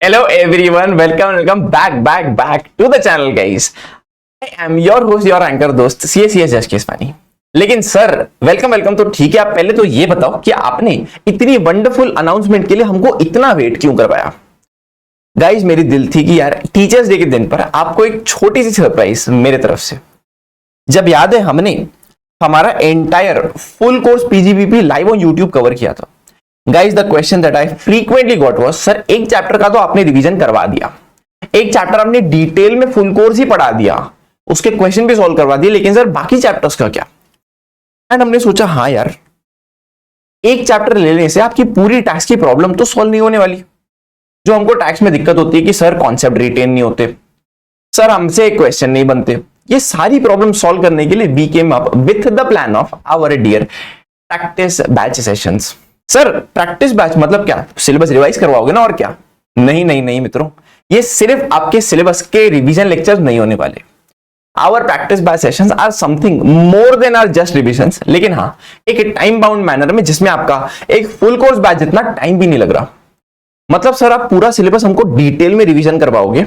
Hello everyone, welcome back to the channel guys. I am your host, your anchor दोस्त CS जश केसवानी। लेकिन sir welcome तो ठीक है, आप पहले तो ये बताओ कि आपने इतनी वंडरफुल अनाउंसमेंट के लिए हमको इतना वेट क्यों करवाया। गाइज मेरी दिल थी कि यार टीचर्स डे के दिन पर आपको एक छोटी सी सरप्राइज मेरे तरफ से। जब याद है हमने हमारा entire full course PGBP live on YouTube cover किया था। Guys the question that I frequently got was, sir एक चैप्टर का तो आपने रिवीजन करवा दिया, एक चैप्टर आपने डिटेल में फुल कोर्स ही पढ़ा दिया, उसके क्वेश्चन भी सॉल्व करवा दिए, लेकिन सर बाकी चैप्टर्स का क्या। एंड हमने सोचा हाँ यार, एक चैप्टर ले लेने से आपकी पूरी टैक्स की प्रॉब्लम तो सॉल्व नहीं होने वाली। जो हमको टैक्स में दिक्कत होती है कि सर कॉन्सेप्ट रिटेन नहीं होते, सर हमसे क्वेश्चन नहीं बनते, ये सारी प्रॉब्लम सॉल्व करने के लिए we came up with the plan of our dear practice batch sessions. Sir practice batch मतलब क्या, सिलेबस रिवाइज करवाओगे ना और क्या? नहीं मित्रों, ये सिर्फ आपके सिलेबस के रिवीजन लेक्चर्स नहीं होने वाले। Our practice batch sessions are something more than are just revisions, लेकिन हाँ एक टाइम बाउंड मैनर में, जिसमें आपका एक फुल कोर्स बैच जितना टाइम भी नहीं लग रहा। मतलब सर आप पूरा सिलेबस हमको डिटेल में रिवीजन करवाओगे,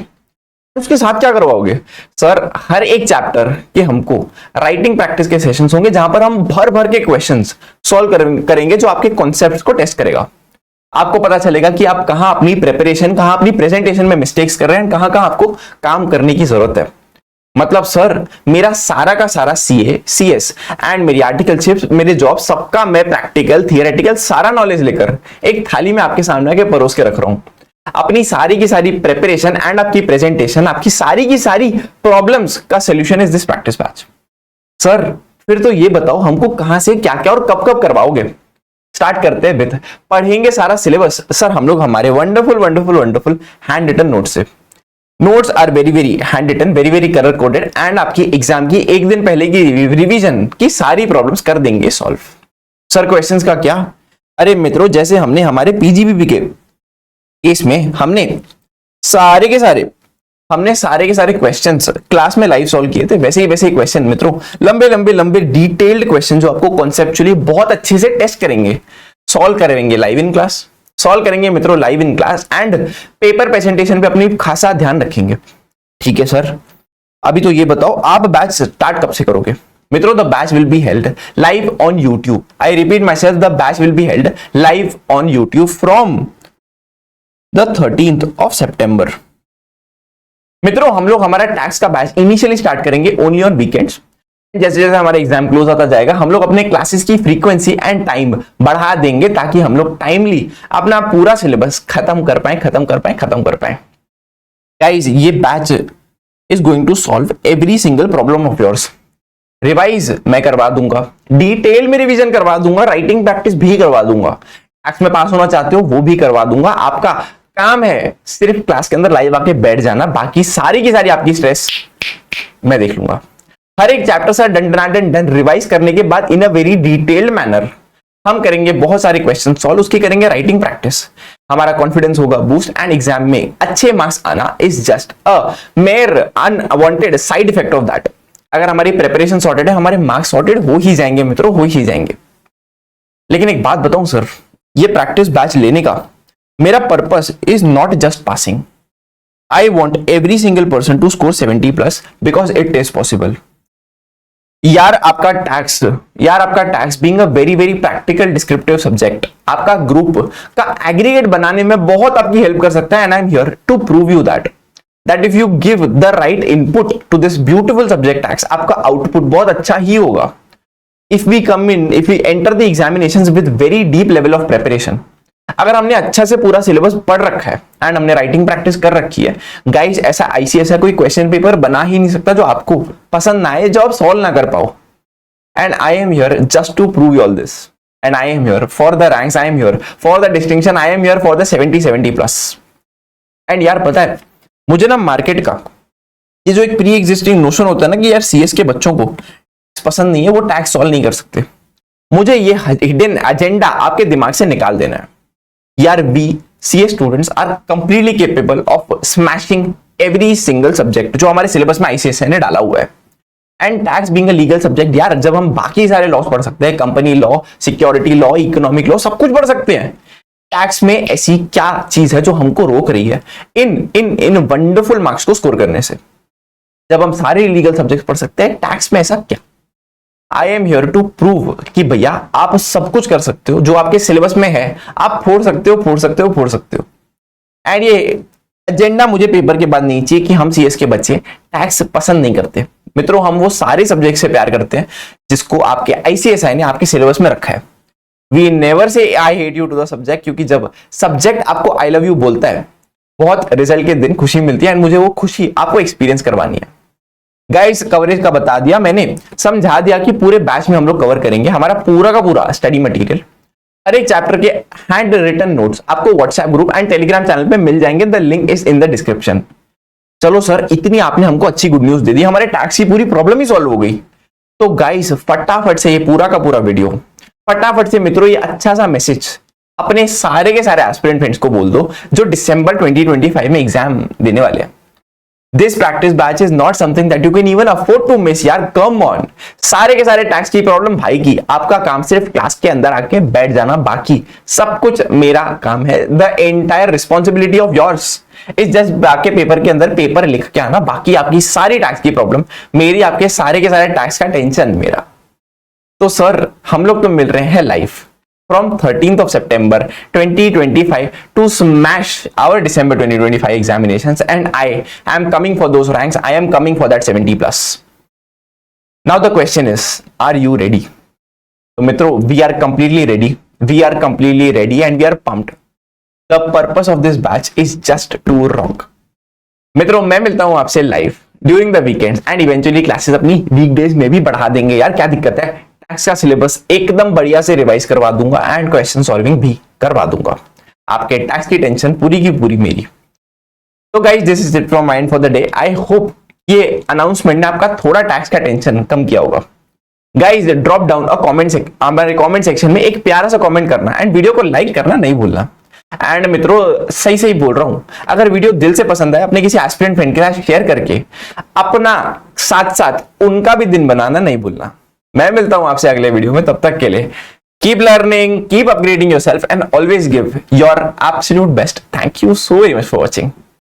उसके साथ क्या करवाओगे? सर हर एक चैप्टर के हमको राइटिंग प्रैक्टिस के सेशंस होंगे, जहां पर हम भर भर के क्वेश्चंस सॉल्व करेंगे, जो आपके कॉन्सेप्ट्स को टेस्ट करेगा। आपको पता चलेगा कि आप कहां अपनी प्रिपरेशन, कहां अपनी प्रेजेंटेशन में मिस्टेक्स कर रहे हैं, कहां कहां आपको काम करने की जरूरत है। मतलब सर मेरा सारा का सारा सीए, सीएस एंड मेरी आर्टिकलशिप, मेरे जॉब, सबका मैं प्रैक्टिकल थियोरेटिकल सारा नॉलेज लेकर एक थाली में आपके सामने आके परोस के रख रहा हूं। अपनी सारी की सारी प्रिपरेशन एंड आपकी प्रेजेंटेशन, आपकी सारी की सारी प्रॉब्लम्स का solution is this practice batch. Sir फिर तो ये बताओ हमको कहां से क्या क्या और कब कब करवाओगे। स्टार्ट करते हैं विद पढ़ेंगे सारा सिलेबस। सर हम लोग हमारे वंडरफुल हैंड रिटन नोट से, notes are very hand written, very colour coded, and आपकी एग्जाम की एक दिन पहले की रिवीजन की सारी प्रॉब्लम्स कर देंगे सॉल्व। सर क्वेश्चंस का क्या? अरे मित्रों, जैसे हमने हमारे पीजीबीपी के केस में हमने सारे के सारे क्वेश्चंस क्लास में लाइव सॉल्व किए थे, वैसे ही क्वेश्चन मित्रों, लंबे डिटेल्ड क्वेश्चन जो आपको कॉन्सेप्चुअली बहुत अच्छे से टेस्ट करेंगे, सॉल्व करेंगे लाइव इन क्लास, सॉल्व करेंगे मित्रों live in class, and paper presentation पे अपनी खासा ध्यान रखेंगे। ठीक है सर, अभी तो ये बताओ आप बैच स्टार्ट कब से करोगे? मित्रों the batch will be held live on YouTube. I repeat my self, the batch will be held live on YouTube from the 13th of September। मित्रों हम लोग हमारा टैक्स का बैच इनिशियली स्टार्ट करेंगे ओनली ऑन वीकेंड्स। जैसे जैसे हमारा exam close होता जाएगा, हम लोग अपने क्लासेस की फ्रीक्वेंसी एंड टाइम बढ़ा देंगे, ताकि हम लोग टाइमली अपना पूरा सिलेबस खत्म कर पाए। गाइस ये batch is going to solve every single problem of yours. Revise मैं करवा दूंगा, डिटेल में रिवीजन करवा दूंगा, राइटिंग प्रैक्टिस भी करवा दूंगा, टैक्स में पास होना चाहते हो वो भी करवा दूंगा। आपका काम है सिर्फ क्लास के अंदर लाइव आके बैठ जाना, बाकी सारी की सारी आपकी स्ट्रेस मैं देख लूंगा। हर एक चैप्टर से डन रिवाइज करने के बाद इन अ वेरी डिटेल्ड मैनर हम करेंगे बहुत सारे क्वेश्चन सॉल्व, उसकी करेंगे राइटिंग प्रैक्टिस। हमारा कॉन्फिडेंस होगा बूस्ट, एंड एग्जाम में अच्छे मार्क्स आना is just a mayor unwanted side effect of that. अगर हमारी प्रिपरेशन सॉर्टेड है, हमारे मार्क्स सॉर्टेड हो ही जाएंगे मित्रों, हो ही जाएंगे। लेकिन एक बात बताऊं सर, ये प्रैक्टिस बैच लेने का मेरा purpose is not just passing. I want every single person to score 70+ because it is possible. यार आपका tax being a very practical descriptive subject आपका ग्रुप का एग्रीगेट बनाने में बहुत आपकी हेल्प कर सकता है, and I am here to prove you that if you give the right input to this beautiful subject tax, आपका आउटपुट बहुत अच्छा ही होगा। If we enter the examinations with very deep level of preparation, अगर हमने अच्छा से पूरा syllabus पढ़ रखा है एंड हमने राइटिंग प्रैक्टिस कर रखी है, गाइस ऐसा आईसीएस कोई क्वेश्चन पेपर बना ही नहीं सकता जो आपको पसंद ना आए, जो आप सॉल्व ना कर पाओ। And I am here just to prove all this, and I am here for the ranks, I am here for the distinction, I am here for the 70+। And यार पता है मुझे ना, मार्केट का ये जो एक प्री एग्जिस्टिंग नोशन होता है ना कि यार सीएस के बच्चों को पसंद नहीं है, वो टैक्स सॉल्व नहीं कर सकते, मुझे ये हिडन एजेंडा आपके दिमाग से निकाल देना है। यार we CA students are completely capable of smashing every single subject जो हमारे सिलेबस में आईसीएसआई ने डाला हुआ है। And tax being a legal subject, यार जब हम बाकी सारे लॉस पढ़ सकते हैं, company law, security law, economic law, सब कुछ पढ़ सकते हैं, टैक्स में ऐसी क्या चीज है जो हमको रोक रही है इन इन इन वंडरफुल मार्क्स को स्कोर करने से? जब हम सारे लीगल सब्जेक्ट पढ़ सकते हैं, टैक्स में ऐसा क्या? I am here to prove कि भैया आप सब कुछ कर सकते हो जो आपके सिलेबस में है, आप फोड़ सकते हो, फोड़ सकते हो, फोड़ सकते हो। एंड ये एजेंडा मुझे पेपर के बाद नहीं चाहिए कि हम सीएस के बच्चे टैक्स पसंद नहीं करते। मित्रों, हम वो सारे सब्जेक्ट से प्यार करते हैं जिसको आपके आईसीएसआई ने आपके सिलेबस में रखा है। We never say I hate you to the subject, क्योंकि जब सब्जेक्ट आपको आई लव यू बोलता है, बहुत रिजल्ट के दिन खुशी मिलती है एंड मुझे वो खुशी आपको एक्सपीरियंस करवानी है। गाइस, कवरेज का बता दिया मैंने, समझा दिया कि पूरे बैच में हम लोग कवर करेंगे हमारा पूरा का पूरा स्टडी मटेरियल। हर एक चैप्टर के हैंड रिटन नोट्स आपको WhatsApp group and Telegram channel पे मिल जाएंगे, the link is in the description. चलो सर, इतनी आपने हमको अच्छी गुड न्यूज दे दी, हमारे टैक्स की पूरी प्रॉब्लम ही सॉल्व हो गई। तो गाइस, फटाफट से ये पूरा का पूरा वीडियो, फटाफट से मित्रों ये अच्छा सा मैसेज अपने सारे के सारे एस्पिरेंट फ्रेंड्स को बोल दो जो दिसंबर 2025 में एग्जाम देने वाले हैं। This practice batch is not something that you can even afford to miss. यार कम ऑन, सारे के सारे टैक्स की प्रॉब्लम भाई की, आपका काम सिर्फ क्लास के अंदर आके बैठ जाना, बाकी सब कुछ मेरा काम है। The entire responsibility of yours is just आके पेपर के अंदर पेपर लिख के आना, बाकी आपकी सारी टैक्स की प्रॉब्लम मेरी, आपके सारे के सारे टैक्स का टेंशन मेरा। तो सर, हम लोग तो मिल रहे हैं live from 13th of September 2025 to smash our December 2025 examinations, and I am coming for those ranks. I am coming for that 70 plus. Now the question is, are you ready? So mitro, we are completely ready. We are completely ready and we are pumped. The purpose of this batch is just to rock. मित्रों, मैं मिलता हूं आपसे live during the weekends and eventually classes अपनी weekdays में भी बढ़ा देंगे। यार क्या दिक्कत है, टैक्स का सिलेबस एकदम बढ़िया से रिवाइज करवा दूंगा एंड क्वेश्चन सॉल्विंग भी करवा दूंगा। आपके टैक्स की टेंशन पूरी की पूरी मेरी। तो guys, this is it from mind for the day. I hope ये अनाउंसमेंट ने आपका थोड़ा टैक्स का टेंशन कम किया होगा। Guys, drop down a comment, हमारे कमेंट सेक्शन में एक प्यारा सा कमेंट करना एंड वीडियो को लाइक करना नहीं भूलना। एंड मित्रों, सही सही बोल रहा हूं, अगर वीडियो दिल से पसंद आए, अपने किसी एस्पिरेंट फ्रेंड के साथ शेयर करके अपना साथ साथ उनका भी दिन बनाना नहीं भूलना। मैं मिलता हूं आपसे अगले वीडियो में, तब तक के लिए keep learning, keep upgrading yourself and always give your absolute best. Thank you so very much for watching.